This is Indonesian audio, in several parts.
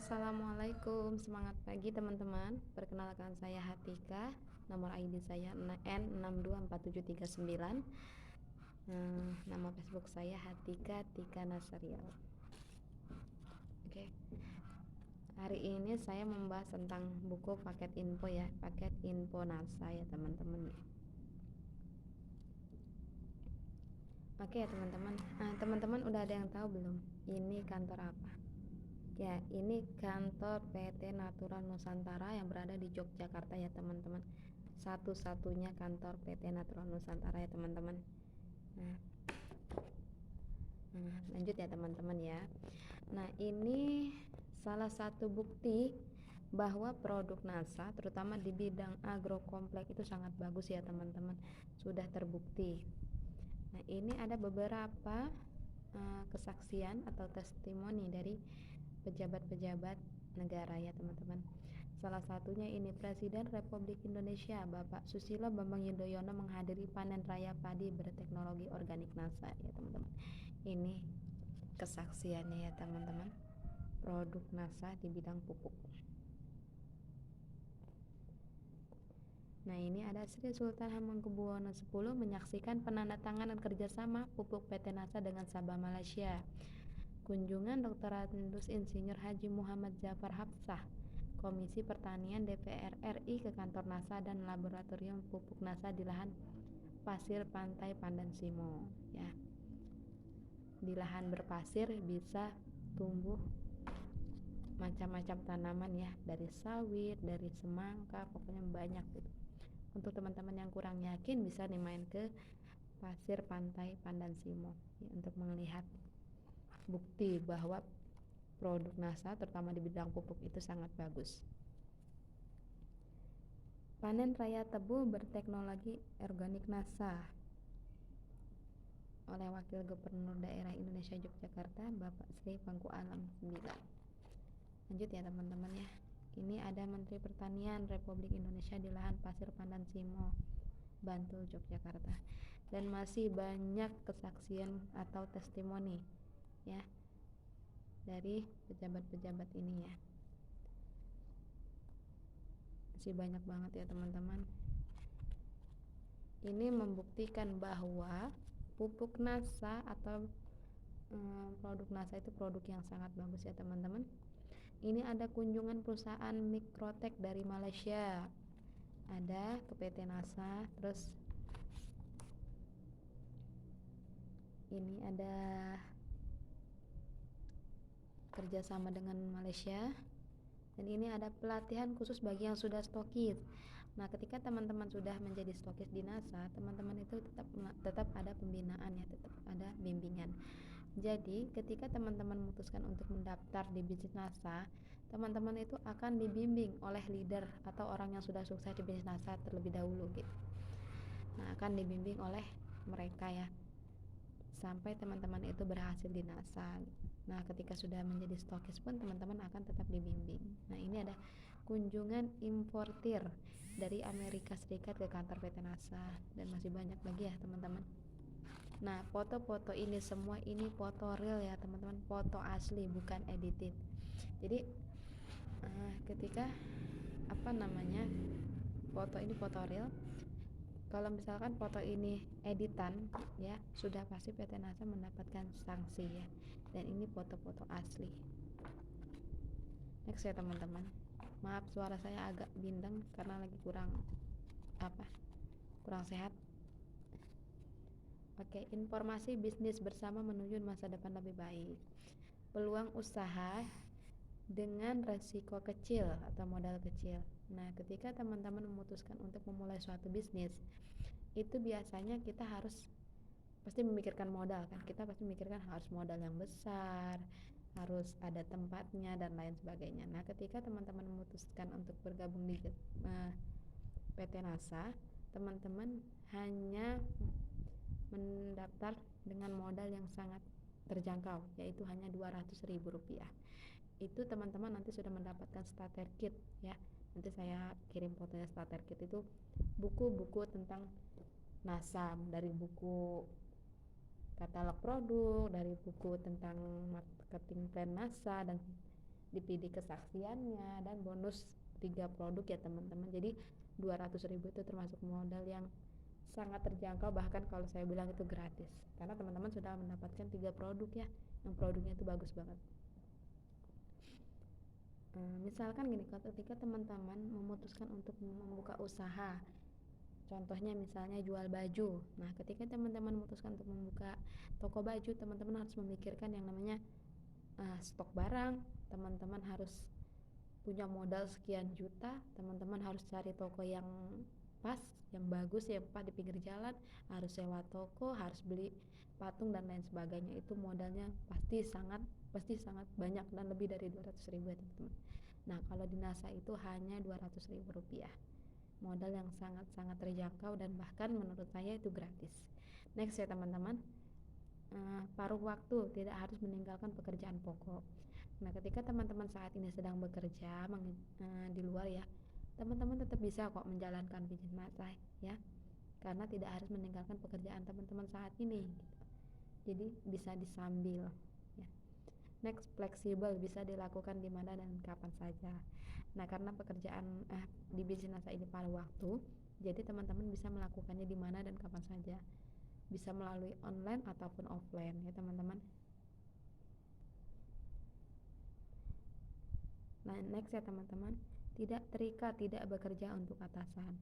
Assalamualaikum, semangat pagi teman-teman. Perkenalkan saya Hatika, nomor ID saya N624739. Nama Facebook saya Hatika Tika Nasarial. Oke. Hari ini saya membahas tentang buku paket info ya, paket info NASA ya teman-teman. Oke ya teman-teman. Teman-teman udah ada yang tahu belum? Ini kantor apa? Ya, ini kantor PT Natura Nusantara yang berada di Yogyakarta ya teman-teman. Satu-satunya kantor PT Natura Nusantara ya teman-teman. Lanjut ya teman-teman ya. Nah, ini salah satu bukti bahwa produk NASA terutama di bidang agrokompleks itu sangat bagus ya teman-teman. Sudah terbukti. Nah, ini ada beberapa kesaksian atau testimoni dari pejabat-pejabat negara ya teman-teman. Salah satunya ini Presiden Republik Indonesia Bapak Susilo Bambang Yudhoyono menghadiri panen raya padi berteknologi organik NASA ya teman-teman. Ini kesaksiannya ya teman-teman, produk NASA di bidang pupuk. Nah, ini ada Sri Sultan Hamengkubuwono X menyaksikan penandatanganan kerjasama pupuk PT NASA dengan Sabah Malaysia. Kunjungan Dr. Andus Insinyur Haji Muhammad Jafar Hafsah, Komisi Pertanian DPR RI ke kantor NASA dan laboratorium pupuk NASA di lahan pasir pantai Pandan Simo ya. Di lahan berpasir bisa tumbuh macam-macam tanaman ya, dari sawit, dari semangka, pokoknya banyak gitu. Untuk teman-teman yang kurang yakin bisa nih main ke pasir pantai Pandan Simo ya, untuk melihat bukti bahwa produk NASA terutama di bidang pupuk itu sangat bagus. Panen raya tebu berteknologi organik NASA oleh Wakil Gubernur Daerah Indonesia Yogyakarta Bapak Sri Pangku Alam 9. Lanjut ya teman-teman ya. Ini ada Menteri Pertanian Republik Indonesia di lahan pasir Pandan Simo, Bantul, Yogyakarta. Dan masih banyak kesaksian atau testimoni ya dari pejabat-pejabat ini ya. Masih banyak banget ya teman-teman. Ini membuktikan bahwa pupuk NASA atau produk NASA itu produk yang sangat bagus ya teman-teman. Ini ada kunjungan perusahaan Mikrotek dari Malaysia, ada ke PT NASA. Terus ini ada kerjasama dengan Malaysia, dan ini ada pelatihan khusus bagi yang sudah stokis. Nah, ketika teman-teman sudah menjadi stokis di NASA, teman-teman itu tetap ada pembinaan ya, tetap ada bimbingan. Jadi ketika teman-teman memutuskan untuk mendaftar di bisnis NASA, teman-teman itu akan dibimbing oleh leader atau orang yang sudah sukses di bisnis NASA terlebih dahulu gitu. Nah, akan dibimbing oleh mereka ya, sampai teman-teman itu berhasil di NASA. Nah, ketika sudah menjadi stokis pun teman-teman akan tetap dibimbing. Nah, ini ada kunjungan importir dari Amerika Serikat ke kantor PT NASA, dan masih banyak lagi ya teman-teman. Nah, foto-foto ini semua ini foto real ya teman-teman, foto asli bukan edited. Jadi ketika foto ini foto real. Kalau misalkan foto ini editan ya, sudah pasti PT NASA mendapatkan sanksi ya. Dan ini foto-foto asli. Next ya teman-teman. Maaf suara saya agak bindeng karena lagi kurang sehat. Oke, informasi bisnis bersama menuju masa depan lebih baik. Peluang usaha dengan resiko kecil atau modal kecil. Nah, ketika teman-teman memutuskan untuk memulai suatu bisnis, itu biasanya kita harus pasti memikirkan modal kan. Kita pasti memikirkan harus modal yang besar, harus ada tempatnya dan lain sebagainya. Nah, ketika teman-teman memutuskan untuk bergabung di PT NASA, teman-teman hanya mendaftar dengan modal yang sangat terjangkau, yaitu hanya Rp200.000. Itu teman-teman nanti sudah mendapatkan starter kit ya. Nanti saya kirim fotonya. Starter kit itu buku-buku tentang NASA, dari buku katalog produk, dari buku tentang marketing plan NASA, dan DPD kesaksiannya, dan bonus 3 produk ya teman-teman. Jadi 200.000 itu termasuk modal yang sangat terjangkau, bahkan kalau saya bilang itu gratis, karena teman-teman sudah mendapatkan 3 produk ya, yang produknya itu bagus banget. Misalkan gini, ketika teman-teman memutuskan untuk membuka usaha, contohnya misalnya jual baju. Nah, ketika teman-teman memutuskan untuk membuka toko baju, teman-teman harus memikirkan yang namanya stok barang. Teman-teman harus punya modal sekian juta, teman-teman harus cari toko yang pas, yang bagus, yang pas di pinggir jalan, harus sewa toko, harus beli patung dan lain sebagainya. Itu modalnya pasti sangat banyak dan lebih dari 200.000 ya teman-teman. Nah, kalau di NASA itu hanya 200.000 rupiah, modal yang sangat-sangat terjangkau dan bahkan menurut saya itu gratis. Next ya teman-teman, paruh waktu, tidak harus meninggalkan pekerjaan pokok. Nah, ketika teman-teman saat ini sedang bekerja di luar ya, teman-teman tetap bisa kok menjalankan bisnis NASA ya, karena tidak harus meninggalkan pekerjaan teman-teman saat ini gitu. Jadi bisa disambil ya. Next, fleksibel, bisa dilakukan di mana dan kapan saja. Nah, karena pekerjaan di bisnis NASA ini paruh waktu, jadi teman-teman bisa melakukannya di mana dan kapan saja, bisa melalui online ataupun offline ya teman-teman. Nah, next ya teman-teman, tidak terikat, tidak bekerja untuk atasan.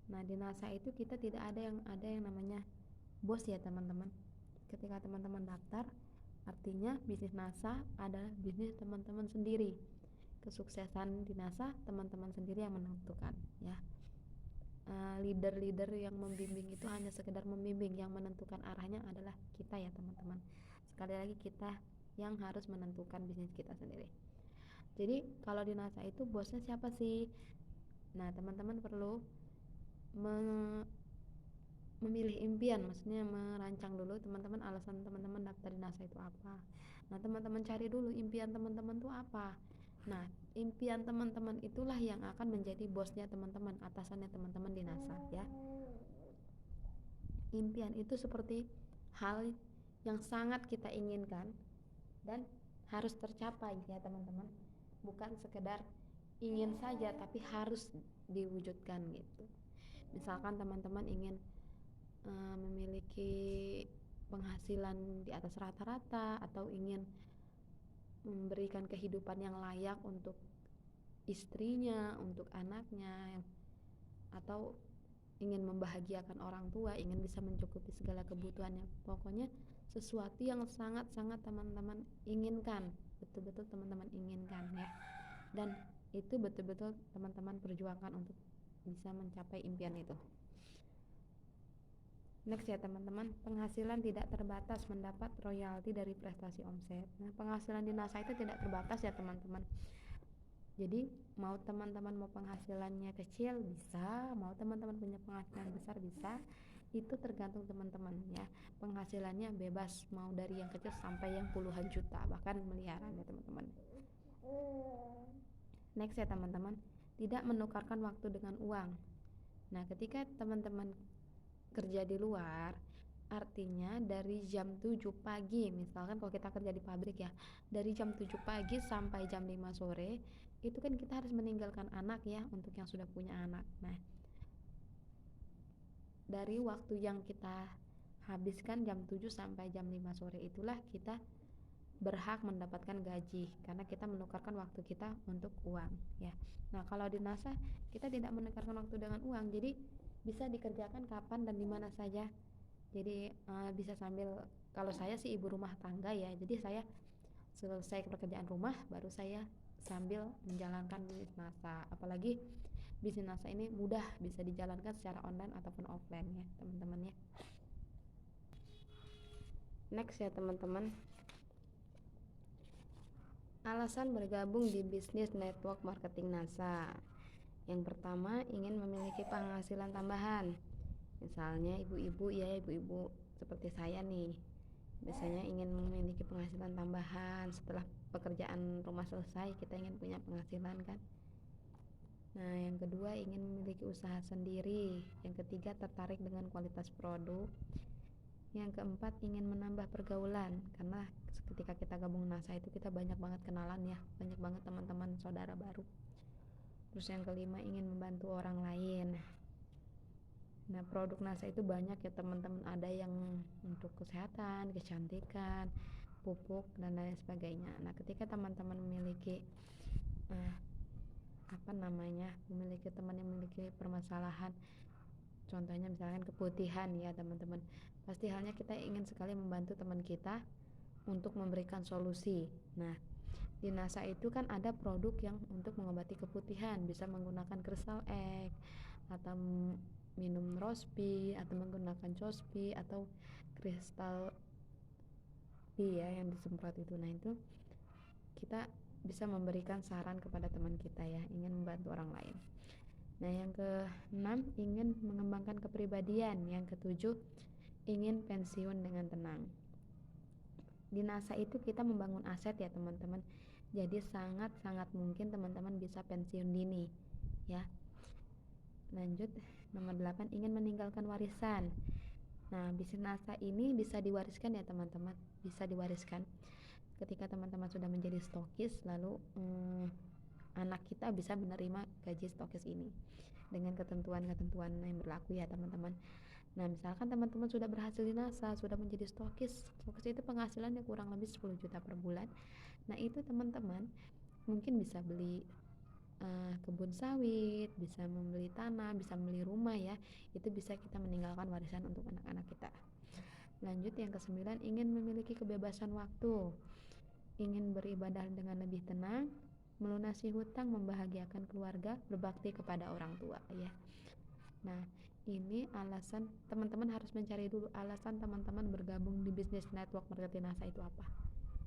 Nah, di NASA itu kita tidak ada yang namanya bos ya teman-teman. Ketika teman-teman daftar, artinya bisnis NASA adalah bisnis teman-teman sendiri. Kesuksesan di NASA teman-teman sendiri yang menentukan ya. Leader-leader yang membimbing itu hanya sekedar membimbing, yang menentukan arahnya adalah kita ya teman-teman. Sekali lagi, kita yang harus menentukan bisnis kita sendiri. Jadi kalau di NASA itu bosnya siapa sih? Nah, teman-teman perlu memilih impian, maksudnya merancang dulu teman-teman alasan teman-teman daftar di NASA itu apa. Nah, teman-teman cari dulu impian teman-teman itu apa. Nah, impian teman-teman itulah yang akan menjadi bosnya teman-teman, atasannya teman-teman di NASA ya. Impian itu seperti hal yang sangat kita inginkan dan harus tercapai ya teman-teman. Bukan sekedar ingin saja, tapi harus diwujudkan gitu. Misalkan teman-teman ingin memiliki penghasilan di atas rata-rata, atau ingin memberikan kehidupan yang layak untuk istrinya, untuk anaknya, atau ingin membahagiakan orang tua, ingin bisa mencukupi segala kebutuhannya. Pokoknya sesuatu yang sangat-sangat teman-teman inginkan, betul-betul teman-teman inginkan ya, dan itu betul-betul teman-teman perjuangkan untuk bisa mencapai impian itu. Next ya teman-teman, penghasilan tidak terbatas, mendapat royalti dari prestasi omset. Nah, penghasilan di NASA itu tidak terbatas ya teman-teman. Jadi mau teman-teman mau penghasilannya kecil bisa, mau teman-teman punya penghasilan besar bisa, itu tergantung teman-teman ya. Penghasilannya bebas, mau dari yang kecil sampai yang puluhan juta, bahkan miliaran ya teman-teman. Next ya teman-teman, tidak menukarkan waktu dengan uang. Nah, ketika teman-teman kerja di luar, artinya dari jam 7 pagi, misalkan kalau kita kerja di pabrik ya, dari jam 7 pagi sampai jam 5 sore, itu kan kita harus meninggalkan anak ya, untuk yang sudah punya anak. Nah, dari waktu yang kita habiskan jam 7 sampai jam 5 sore itulah kita berhak mendapatkan gaji, karena kita menukarkan waktu kita untuk uang ya. Nah, kalau di NASA kita tidak menukarkan waktu dengan uang, jadi bisa dikerjakan kapan dan di mana saja. Jadi bisa sambil, kalau saya sih ibu rumah tangga ya, jadi saya selesai pekerjaan rumah baru saya sambil menjalankan bisnis NASA. Apalagi bisnis NASA ini mudah bisa dijalankan secara online ataupun offline ya teman-teman ya. Next ya teman-teman, alasan bergabung di bisnis network marketing NASA. Yang pertama, ingin memiliki penghasilan tambahan. Misalnya ibu-ibu ya, ibu-ibu seperti saya nih, biasanya ingin memiliki penghasilan tambahan setelah pekerjaan rumah selesai, kita ingin punya penghasilan kan. Nah, yang kedua, ingin memiliki usaha sendiri. Yang ketiga, tertarik dengan kualitas produk. Yang keempat, ingin menambah pergaulan, karena ketika kita gabung NASA itu kita banyak banget kenalan ya, banyak banget teman-teman saudara baru. Terus yang kelima, ingin membantu orang lain. Nah, produk NASA itu banyak ya teman-teman, ada yang untuk kesehatan, kecantikan, pupuk dan lain sebagainya. Nah, ketika teman-teman memiliki memiliki teman yang memiliki permasalahan, contohnya misalkan keputihan ya teman-teman, pasti halnya kita ingin sekali membantu teman kita untuk memberikan solusi. Nah, di NASA itu kan ada produk yang untuk mengobati keputihan, bisa menggunakan crystal egg atau minum rospi atau menggunakan cospi atau kristal tea ya yang disemprot itu. Nah, itu kita bisa memberikan saran kepada teman kita ya, ingin membantu orang lain. Nah, yang keenam, ingin mengembangkan kepribadian. Yang ketujuh, ingin pensiun dengan tenang. Di NASA itu kita membangun aset ya teman-teman, jadi sangat-sangat mungkin teman-teman bisa pensiun dini ya. Lanjut, nomor 8, ingin meninggalkan warisan. Nah, bisnis NASA ini bisa diwariskan ya teman-teman, bisa diwariskan. Ketika teman-teman sudah menjadi stokis, lalu anak kita bisa menerima gaji stokis ini dengan ketentuan-ketentuan yang berlaku ya teman-teman. Nah, misalkan teman-teman sudah berhasil di NASA, sudah menjadi stokis itu penghasilannya kurang lebih 10 juta per bulan. Nah, itu teman-teman mungkin bisa beli kebun sawit, bisa membeli tanah, bisa membeli rumah ya. Itu bisa kita meninggalkan warisan untuk anak-anak kita. Lanjut, yang ke-9, ingin memiliki kebebasan waktu, ingin beribadah dengan lebih tenang, melunasi hutang, membahagiakan keluarga, berbakti kepada orang tua ya. Nah, ini alasan teman-teman harus mencari dulu alasan teman-teman bergabung di bisnis network marketing NASA itu apa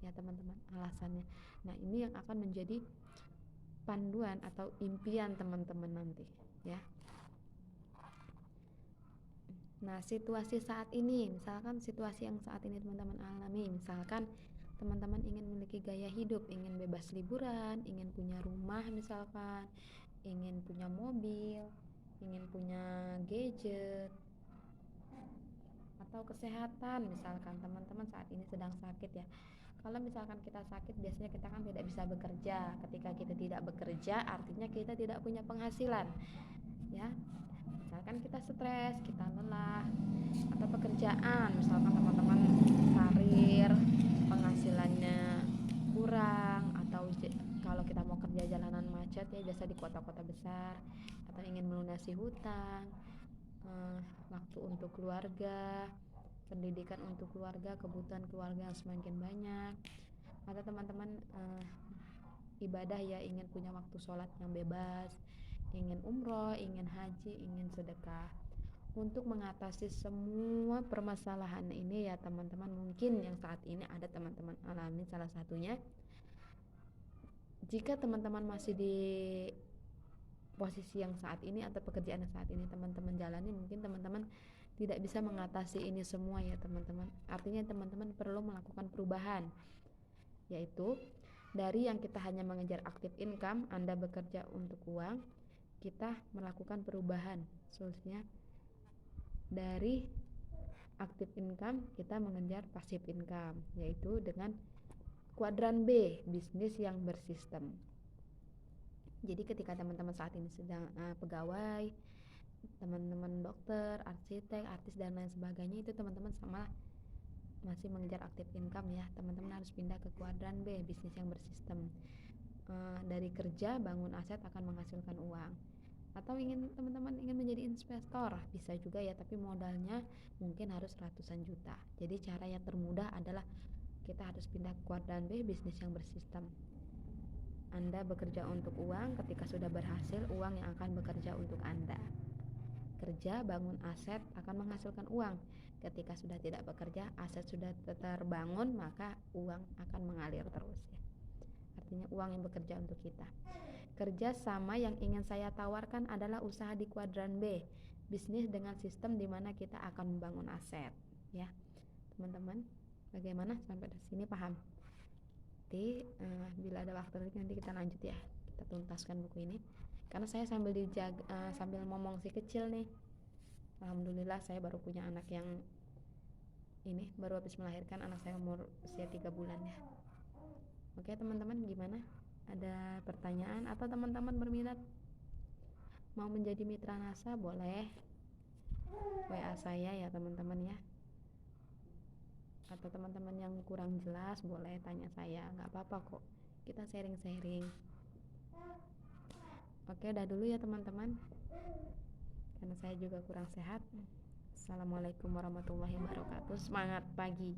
ya teman-teman, alasannya. Nah, ini yang akan menjadi panduan atau impian teman-teman nanti ya. Nah, situasi saat ini, misalkan situasi yang saat ini teman-teman alami, misalkan teman-teman ingin memiliki gaya hidup, ingin bebas liburan, ingin punya rumah misalkan, ingin punya mobil, ingin punya gadget, atau kesehatan, misalkan teman-teman saat ini sedang sakit ya. Kalau misalkan kita sakit, biasanya kita kan tidak bisa bekerja. Ketika kita tidak bekerja, artinya kita tidak punya penghasilan ya. Misalkan kita stres, kita lelah, atau pekerjaan, misalkan teman-teman karir penghasilannya kurang, atau kalau kita mau kerja jalanan macet ya, biasa di kota-kota besar, atau ingin melunasi hutang, waktu untuk keluarga, pendidikan untuk keluarga, kebutuhan keluarga yang semakin banyak, atau teman-teman ibadah ya, ingin punya waktu sholat yang bebas, ingin umroh, ingin haji, ingin sedekah. Untuk mengatasi semua permasalahan ini ya teman-teman, mungkin yang saat ini ada teman-teman alami salah satunya, jika teman-teman masih di posisi yang saat ini atau pekerjaan yang saat ini teman-teman jalani, mungkin teman-teman tidak bisa mengatasi ini semua ya teman-teman. Artinya teman-teman perlu melakukan perubahan, yaitu dari yang kita hanya mengejar aktif income, Anda bekerja untuk uang, kita melakukan perubahan. Solusinya dari aktif income kita mengejar passive income, yaitu dengan kuadran B, bisnis yang bersistem. Jadi ketika teman-teman saat ini sedang pegawai, teman-teman dokter, arsitek, artis dan lain sebagainya, itu teman-teman sama masih mengejar aktif income ya. Teman-teman harus pindah ke kuadran B, bisnis yang bersistem. Dari kerja bangun aset akan menghasilkan uang. Atau teman-teman ingin menjadi investor, bisa juga ya, tapi modalnya mungkin harus ratusan juta. Jadi cara yang termudah adalah kita harus pindah ke kuadran B, bisnis yang bersistem. Anda bekerja untuk uang, ketika sudah berhasil, uang yang akan bekerja untuk Anda. Kerja, bangun aset akan menghasilkan uang. Ketika sudah tidak bekerja, aset sudah terbangun, maka uang akan mengalir terus ya. Artinya uang yang bekerja untuk kita. Kerja sama yang ingin saya tawarkan adalah usaha di kuadran B, bisnis dengan sistem di mana kita akan membangun aset ya. Teman-teman, bagaimana sampai di sini paham? Nanti bila ada waktu nanti kita lanjut ya, kita tuntaskan buku ini, karena saya sambil sambil ngomong si kecil nih. Alhamdulillah saya baru punya anak yang ini baru habis melahirkan anak saya umur usia 3 bulan ya. Oke teman-teman, gimana? Ada pertanyaan atau teman-teman berminat mau menjadi mitra NASA? Boleh WA saya ya teman-teman ya. Atau teman-teman yang kurang jelas boleh tanya saya, nggak apa-apa kok, kita sharing-sharing. Oke, udah dulu ya teman-teman, karena saya juga kurang sehat. Assalamualaikum warahmatullahi wabarakatuh. Semangat pagi.